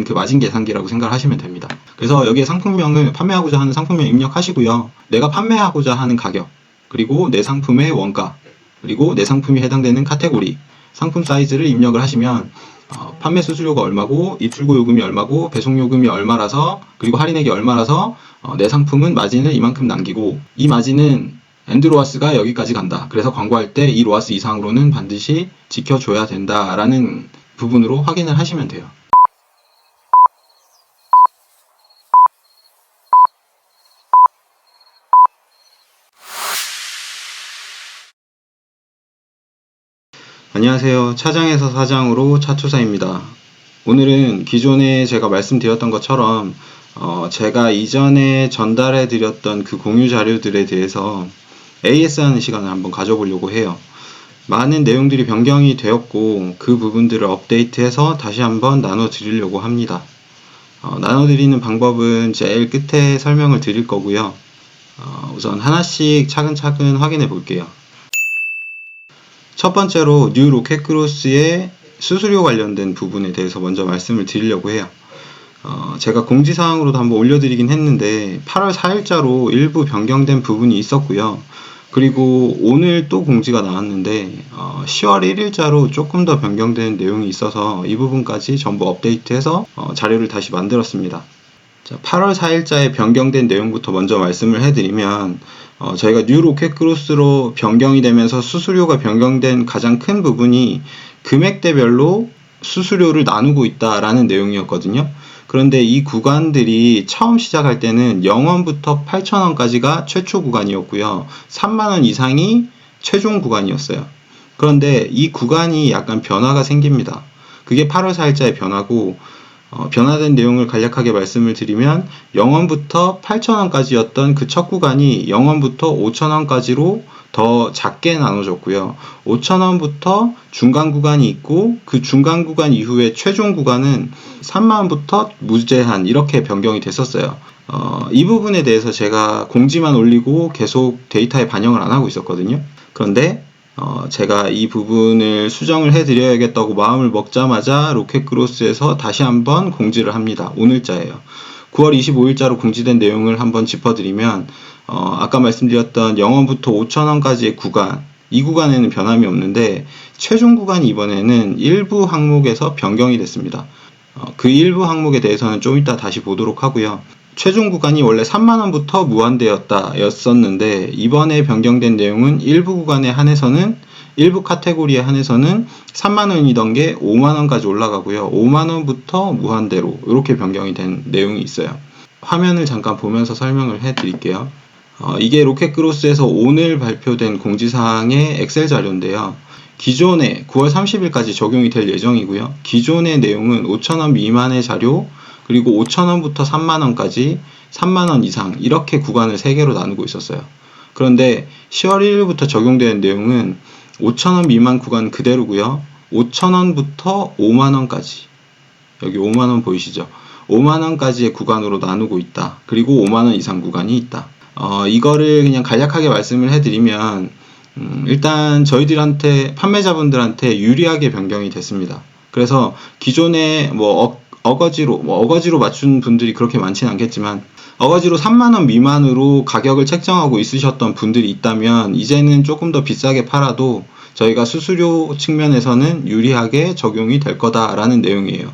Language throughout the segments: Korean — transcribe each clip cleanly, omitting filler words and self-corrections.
그 마진 계산기라고 생각을 하시면 됩니다. 그래서 여기에 상품명을 판매하고자 하는 상품명 입력하시고요. 내가 판매하고자 하는 가격, 그리고 내 상품의 원가, 그리고 내 상품이 해당되는 카테고리, 상품 사이즈를 입력을 하시면 판매 수수료가 얼마고 입출고 요금이 얼마고 배송 요금이 얼마라서 그리고 할인액이 얼마라서 내 상품은 마진을 이만큼 남기고 이 마진은 엔드로아스가 여기까지 간다. 그래서 광고할 때 이 로아스 이상으로는 반드시 지켜줘야 된다라는 부분으로 확인을 하시면 돼요. 안녕하세요. 차장에서 사장으로 차투사입니다. 오늘은 기존에 제가 말씀드렸던 것처럼 제가 이전에 전달해 드렸던 그 공유 자료들에 대해서 AS 하는 시간을 한번 가져보려고 해요. 많은 내용들이 변경이 되었고 그 부분들을 업데이트해서 다시 한번 나눠 드리려고 합니다. 나눠 드리는 방법은 제일 끝에 설명을 드릴 거고요. 우선 하나씩 차근차근 확인해 볼게요. 첫 번째로 뉴 로켓크로스의 수수료 관련된 부분에 대해서 먼저 말씀을 드리려고 해요. 제가 공지사항으로도 한번 올려드리긴 했는데 8월 4일자로 일부 변경된 부분이 있었고요. 그리고 오늘 또 공지가 나왔는데 10월 1일자로 조금 더 변경된 내용이 있어서 이 부분까지 전부 업데이트해서 자료를 다시 만들었습니다. 자, 8월 4일자에 변경된 내용부터 먼저 말씀을 해드리면 저희가 뉴 로켓크로스로 변경이 되면서 수수료가 변경된 가장 큰 부분이 금액대별로 수수료를 나누고 있다라는 내용이었거든요. 그런데 이 구간들이 처음 시작할 때는 0원부터 8,000원까지가 최초 구간이었고요. 3만원 이상이 최종 구간이었어요. 그런데 이 구간이 약간 변화가 생깁니다. 그게 8월 4일자의 변화고 변화된 내용을 간략하게 말씀을 드리면 0원부터 8,000원까지였던 그 첫 구간이 0원부터 5,000원까지로 더 작게 나눠졌고요. 5,000원부터 중간 구간이 있고 그 중간 구간 이후에 최종 구간은 3만원부터 무제한 이렇게 변경이 됐었어요. 이 부분에 대해서 제가 공지만 올리고 계속 데이터에 반영을 안 하고 있었거든요. 그런데 제가 이 부분을 수정을 해드려야겠다고 마음을 먹자마자 로켓크로스에서 다시 한번 공지를 합니다. 오늘자예요. 9월 25일자로 공지된 내용을 한번 짚어드리면 아까 말씀드렸던 0원부터 5,000원까지의 구간, 이 구간에는 변함이 없는데 최종 구간이 이번에는 일부 항목에서 변경이 됐습니다. 그 일부 항목에 대해서는 좀 이따 다시 보도록 하고요. 최종 구간이 원래 3만원부터 무한대였다 였었는데 이번에 변경된 내용은 일부 구간에 한해서는 일부 카테고리에 한해서는 3만원이던 게 5만원까지 올라가고요. 5만원부터 무한대로 이렇게 변경이 된 내용이 있어요. 화면을 잠깐 보면서 설명을 해 드릴게요. 이게 로켓크로스에서 오늘 발표된 공지사항의 엑셀 자료인데요. 기존에 9월 30일까지 적용이 될 예정이고요. 기존의 내용은 5,000원 미만의 자료, 그리고 5,000원부터 3만원까지 3만원 이상 이렇게 구간을 3개로 나누고 있었어요. 그런데 10월 1일부터 적용되는 내용은 5,000원 미만 구간 그대로고요. 5,000원부터 5만원까지, 여기 5만원 보이시죠? 5만원까지의 구간으로 나누고 있다. 그리고 5만원 이상 구간이 있다. 이거를 그냥 간략하게 말씀을 해드리면 일단 저희들한테 판매자분들한테 유리하게 변경이 됐습니다. 그래서 기존에 어거지로 맞춘 분들이 그렇게 많지는 않겠지만 어거지로 3만원 미만으로 가격을 책정하고 있으셨던 분들이 있다면 이제는 조금 더 비싸게 팔아도 저희가 수수료 측면에서는 유리하게 적용이 될 거다라는 내용이에요.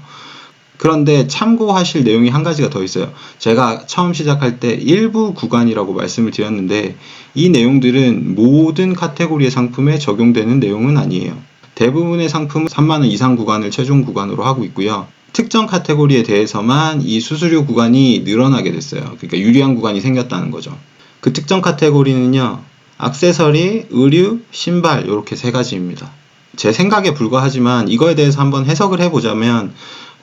그런데 참고하실 내용이 한 가지가 더 있어요. 제가 처음 시작할 때 일부 구간이라고 말씀을 드렸는데 이 내용들은 모든 카테고리의 상품에 적용되는 내용은 아니에요. 대부분의 상품은 3만원 이상 구간을 최종 구간으로 하고 있고요. 특정 카테고리에 대해서만 이 수수료 구간이 늘어나게 됐어요. 그러니까 유리한 구간이 생겼다는 거죠. 그 특정 카테고리는요. 액세서리, 의류, 신발 이렇게 3가지입니다. 제 생각에 불과하지만 이거에 대해서 한번 해석을 해보자면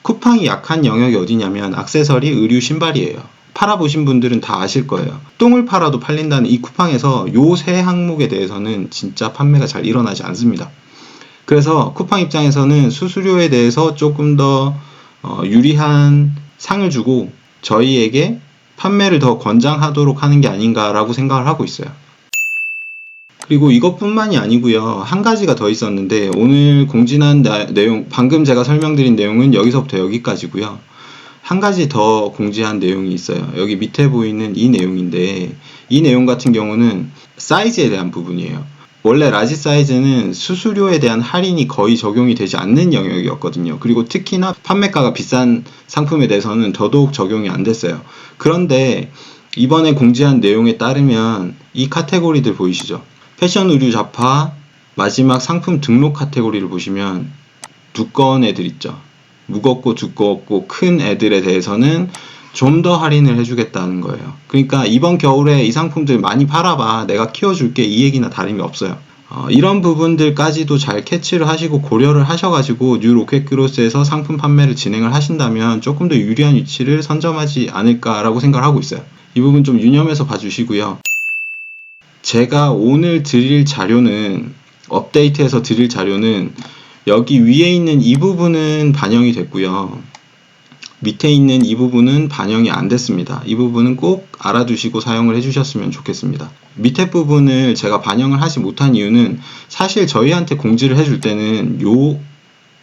쿠팡이 약한 영역이 어디냐면 액세서리, 의류, 신발이에요. 팔아보신 분들은 다 아실 거예요. 똥을 팔아도 팔린다는 이 쿠팡에서 요 3항목에 대해서는 진짜 판매가 잘 일어나지 않습니다. 그래서 쿠팡 입장에서는 수수료에 대해서 조금 더 유리한 상을 주고 저희에게 판매를 더 권장하도록 하는 게 아닌가라고 생각을 하고 있어요. 그리고 이것뿐만이 아니고요. 한 가지가 더 있었는데 오늘 공지난 내용, 방금 제가 설명드린 내용은 여기서부터 여기까지고요. 한 가지 더 공지한 내용이 있어요. 여기 밑에 보이는 이 내용인데, 이 내용 같은 경우는 사이즈에 대한 부분이에요. 원래 라지 사이즈는 수수료에 대한 할인이 거의 적용이 되지 않는 영역이었거든요. 그리고 특히나 판매가가 비싼 상품에 대해서는 더더욱 적용이 안 됐어요. 그런데 이번에 공지한 내용에 따르면 이 카테고리들 보이시죠? 패션 의류 잡화 마지막 상품 등록 카테고리를 보시면 두꺼운 애들 있죠. 무겁고 두꺼웠고 큰 애들에 대해서는 좀 더 할인을 해주겠다는 거예요. 그러니까 이번 겨울에 이 상품들 많이 팔아봐, 내가 키워줄게, 이 얘기나 다름이 없어요. 이런 부분들까지도 잘 캐치를 하시고 고려를 하셔가지고 뉴 로켓크로스에서 상품 판매를 진행을 하신다면 조금 더 유리한 위치를 선점하지 않을까라고 생각을 하고 있어요. 이 부분 좀 유념해서 봐주시고요. 제가 오늘 드릴 자료는, 업데이트해서 드릴 자료는 여기 위에 있는 이 부분은 반영이 됐고요. 밑에 있는 이 부분은 반영이 안 됐습니다. 이 부분은 꼭 알아두시고 사용을 해주셨으면 좋겠습니다. 밑에 부분을 제가 반영을 하지 못한 이유는 사실 저희한테 공지를 해줄 때는 요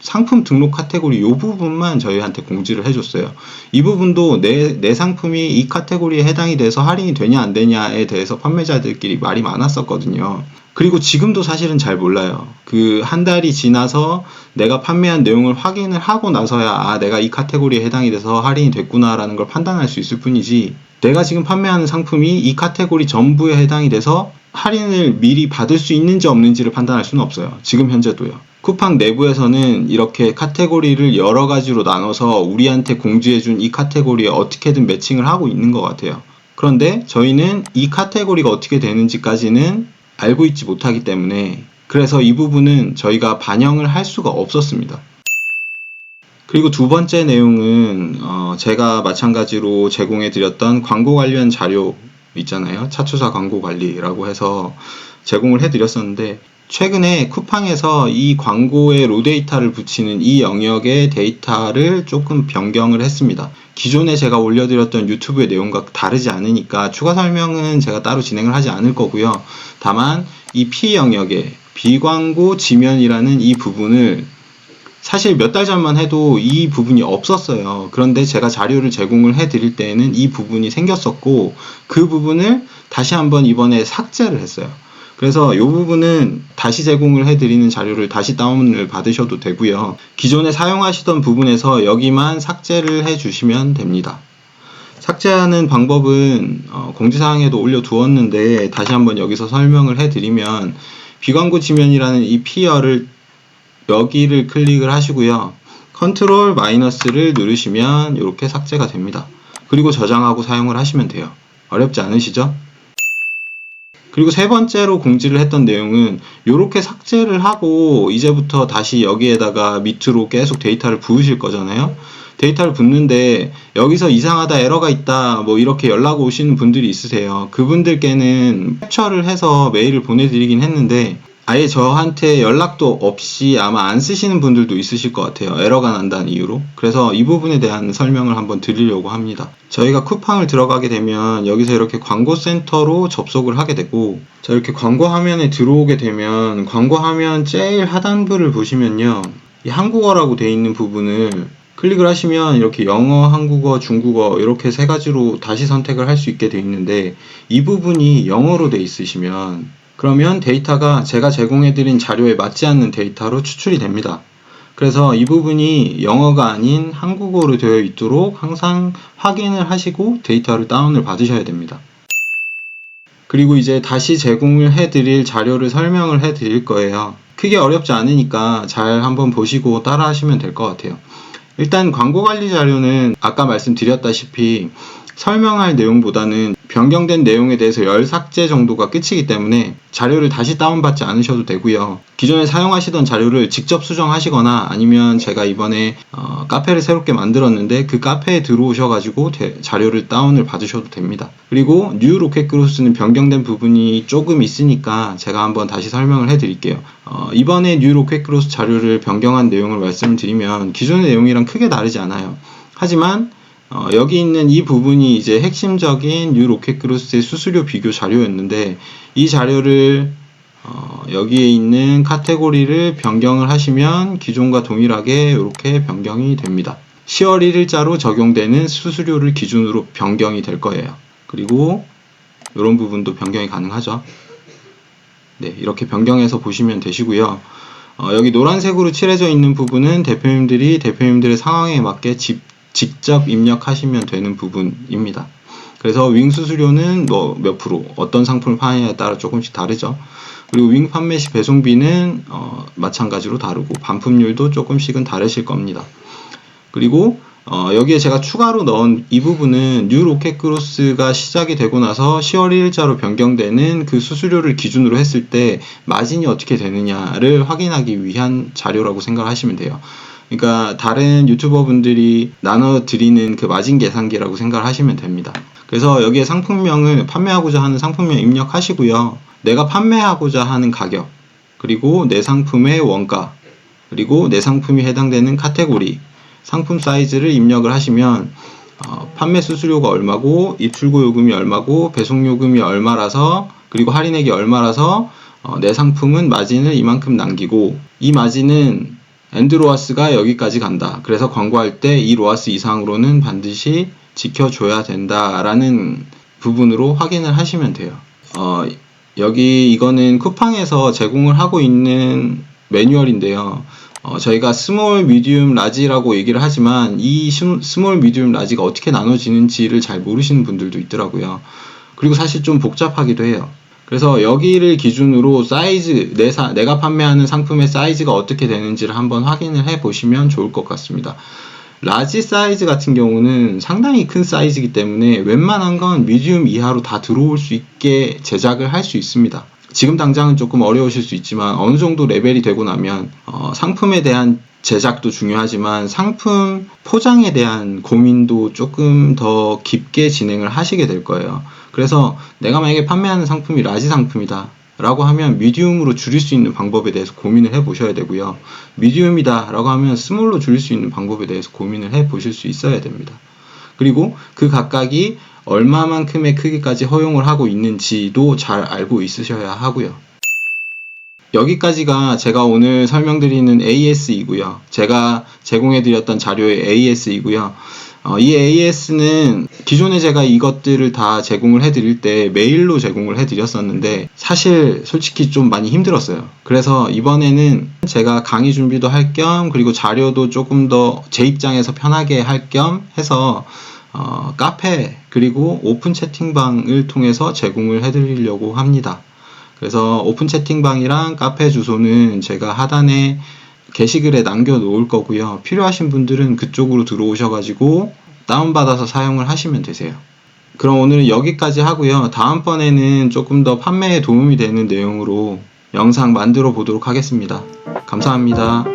상품 등록 카테고리 요 부분만 저희한테 공지를 해줬어요. 이 부분도 내 상품이 이 카테고리에 해당이 돼서 할인이 되냐 안 되냐에 대해서 판매자들끼리 말이 많았었거든요. 그리고 지금도 사실은 잘 몰라요. 그 한 달이 지나서 내가 판매한 내용을 확인을 하고 나서야 내가 이 카테고리에 해당이 돼서 할인이 됐구나라는 걸 판단할 수 있을 뿐이지, 내가 지금 판매하는 상품이 이 카테고리 전부에 해당이 돼서 할인을 미리 받을 수 있는지 없는지를 판단할 수는 없어요. 지금 현재도요. 쿠팡 내부에서는 이렇게 카테고리를 여러 가지로 나눠서 우리한테 공지해준 이 카테고리에 어떻게든 매칭을 하고 있는 것 같아요. 그런데 저희는 이 카테고리가 어떻게 되는지까지는 알고 있지 못하기 때문에, 그래서 이 부분은 저희가 반영을 할 수가 없었습니다. 그리고 두 번째 내용은 제가 마찬가지로 제공해드렸던 광고 관련 자료 있잖아요. 차투사 광고 관리라고 해서 제공을 해드렸었는데, 최근에 쿠팡에서 이 광고에 로 데이터를 붙이는 이 영역의 데이터를 조금 변경을 했습니다. 기존에 제가 올려드렸던 유튜브의 내용과 다르지 않으니까 추가 설명은 제가 따로 진행을 하지 않을 거고요. 다만 이 P 영역의 비광고 지면이라는 이 부분을 사실 몇 달 전만 해도 이 부분이 없었어요. 그런데 제가 자료를 제공을 해드릴 때에는 이 부분이 생겼었고, 그 부분을 다시 한번 이번에 삭제를 했어요. 그래서 이 부분은 다시 제공을 해드리는 자료를 다시 다운을 받으셔도 되고요. 기존에 사용하시던 부분에서 여기만 삭제를 해주시면 됩니다. 삭제하는 방법은 공지사항에도 올려두었는데 다시 한번 여기서 설명을 해드리면, 비광고 지면이라는 이 피어를 여기를 클릭을 하시고요. 컨트롤 마이너스를 누르시면 이렇게 삭제가 됩니다. 그리고 저장하고 사용을 하시면 돼요. 어렵지 않으시죠? 그리고 세 번째로 공지를 했던 내용은 이렇게 삭제를 하고 이제부터 다시 여기에다가 밑으로 계속 데이터를 부으실 거잖아요. 데이터를 붓는데 여기서 이상하다, 에러가 있다, 뭐 이렇게 연락 오시는 분들이 있으세요. 그분들께는 캡처를 해서 메일을 보내드리긴 했는데 아예 저한테 연락도 없이 아마 안 쓰시는 분들도 있으실 것 같아요. 에러가 난다는 이유로. 그래서 이 부분에 대한 설명을 한번 드리려고 합니다. 저희가 쿠팡을 들어가게 되면 여기서 이렇게 광고센터로 접속을 하게 되고, 자, 이렇게 광고 화면에 들어오게 되면 광고 화면 제일 하단부를 보시면요, 이 한국어라고 되어 있는 부분을 클릭을 하시면 이렇게 영어, 한국어, 중국어 이렇게 세 가지로 다시 선택을 할 수 있게 되어 있는데, 이 부분이 영어로 되어 있으시면 그러면 데이터가 제가 제공해드린 자료에 맞지 않는 데이터로 추출이 됩니다. 그래서 이 부분이 영어가 아닌 한국어로 되어 있도록 항상 확인을 하시고 데이터를 다운을 받으셔야 됩니다. 그리고 이제 다시 제공을 해드릴 자료를 설명을 해드릴 거예요. 크게 어렵지 않으니까 잘 한번 보시고 따라 하시면 될 것 같아요. 일단 광고 관리 자료는 아까 말씀드렸다시피 설명할 내용보다는 변경된 내용에 대해서 열 삭제 정도가 끝이기 때문에 자료를 다시 다운받지 않으셔도 되고요. 기존에 사용하시던 자료를 직접 수정하시거나 아니면 제가 이번에 카페를 새롭게 만들었는데 그 카페에 들어오셔가지고 자료를 다운을 받으셔도 됩니다. 그리고 뉴 로켓크로스는 변경된 부분이 조금 있으니까 제가 한번 다시 설명을 해드릴게요. 이번에 뉴 로켓크로스 자료를 변경한 내용을 말씀드리면 기존의 내용이랑 크게 다르지 않아요. 하지만 여기 있는 이 부분이 이제 핵심적인 뉴 로켓크로스의 수수료 비교 자료였는데, 이 자료를 여기에 있는 카테고리를 변경을 하시면 기존과 동일하게 이렇게 변경이 됩니다. 10월 1일자로 적용되는 수수료를 기준으로 변경이 될 거예요. 그리고 이런 부분도 변경이 가능하죠. 네, 이렇게 변경해서 보시면 되시고요. 여기 노란색으로 칠해져 있는 부분은 대표님들의 상황에 맞게 직접 입력하시면 되는 부분입니다. 그래서 윙 수수료는 뭐 몇 프로, 어떤 상품을 파느냐에 따라 조금씩 다르죠. 그리고 윙 판매 시 배송비는 마찬가지로 다르고 반품률도 조금씩은 다르실 겁니다. 그리고 여기에 제가 추가로 넣은 이 부분은 뉴 로켓크로스가 시작이 되고 나서 10월 1일자로 변경되는 그 수수료를 기준으로 했을 때 마진이 어떻게 되느냐를 확인하기 위한 자료라고 생각하시면 돼요. 그러니까 다른 유튜버 분들이 나눠드리는 그 마진 계산기라고 생각하시면 됩니다. 그래서 여기에 상품명을 판매하고자 하는 상품명 입력하시고요. 내가 판매하고자 하는 가격, 그리고 내 상품의 원가, 그리고 내 상품이 해당되는 카테고리, 상품 사이즈를 입력을 하시면 판매 수수료가 얼마고 입출고 요금이 얼마고 배송 요금이 얼마라서 그리고 할인액이 얼마라서 내 상품은 마진을 이만큼 남기고 이 마진은 엔드 로아스가 여기까지 간다. 그래서 광고할 때 이 로아스 이상으로는 반드시 지켜줘야 된다라는 부분으로 확인을 하시면 돼요. 여기 이거는 쿠팡에서 제공을 하고 있는 매뉴얼인데요. 저희가 스몰, 미디움, 라지라고 얘기를 하지만 이 스몰, 미디움, 라지가 어떻게 나눠지는지를 잘 모르시는 분들도 있더라고요. 그리고 사실 좀 복잡하기도 해요. 그래서 여기를 기준으로 사이즈, 내가 판매하는 상품의 사이즈가 어떻게 되는지를 한번 확인을 해 보시면 좋을 것 같습니다. 라지 사이즈 같은 경우는 상당히 큰 사이즈이기 때문에 웬만한 건 미디움 이하로 다 들어올 수 있게 제작을 할 수 있습니다. 지금 당장은 조금 어려우실 수 있지만 어느 정도 레벨이 되고 나면 상품에 대한 제작도 중요하지만 상품 포장에 대한 고민도 조금 더 깊게 진행을 하시게 될 거예요. 그래서 내가 만약에 판매하는 상품이 라지 상품이다 라고 하면 미디움으로 줄일 수 있는 방법에 대해서 고민을 해 보셔야 되고요. 미디움이다 라고 하면 스몰로 줄일 수 있는 방법에 대해서 고민을 해 보실 수 있어야 됩니다. 그리고 그 각각이 얼마만큼의 크기까지 허용을 하고 있는지도 잘 알고 있으셔야 하고요. 여기까지가 제가 오늘 설명드리는 AS이고요. 제가 제공해드렸던 자료의 AS이고요. 이 AS는 기존에 제가 이것들을 다 제공을 해드릴 때 메일로 제공을 해드렸었는데 사실 솔직히 좀 많이 힘들었어요. 그래서 이번에는 제가 강의 준비도 할 겸 그리고 자료도 조금 더 제 입장에서 편하게 할 겸 해서 카페 그리고 오픈 채팅방을 통해서 제공을 해드리려고 합니다. 그래서 오픈 채팅방이랑 카페 주소는 제가 하단에 게시글에 남겨 놓을 거고요. 필요하신 분들은 그쪽으로 들어오셔가지고 다운받아서 사용을 하시면 되세요. 그럼 오늘은 여기까지 하고요. 다음번에는 조금 더 판매에 도움이 되는 내용으로 영상 만들어 보도록 하겠습니다. 감사합니다.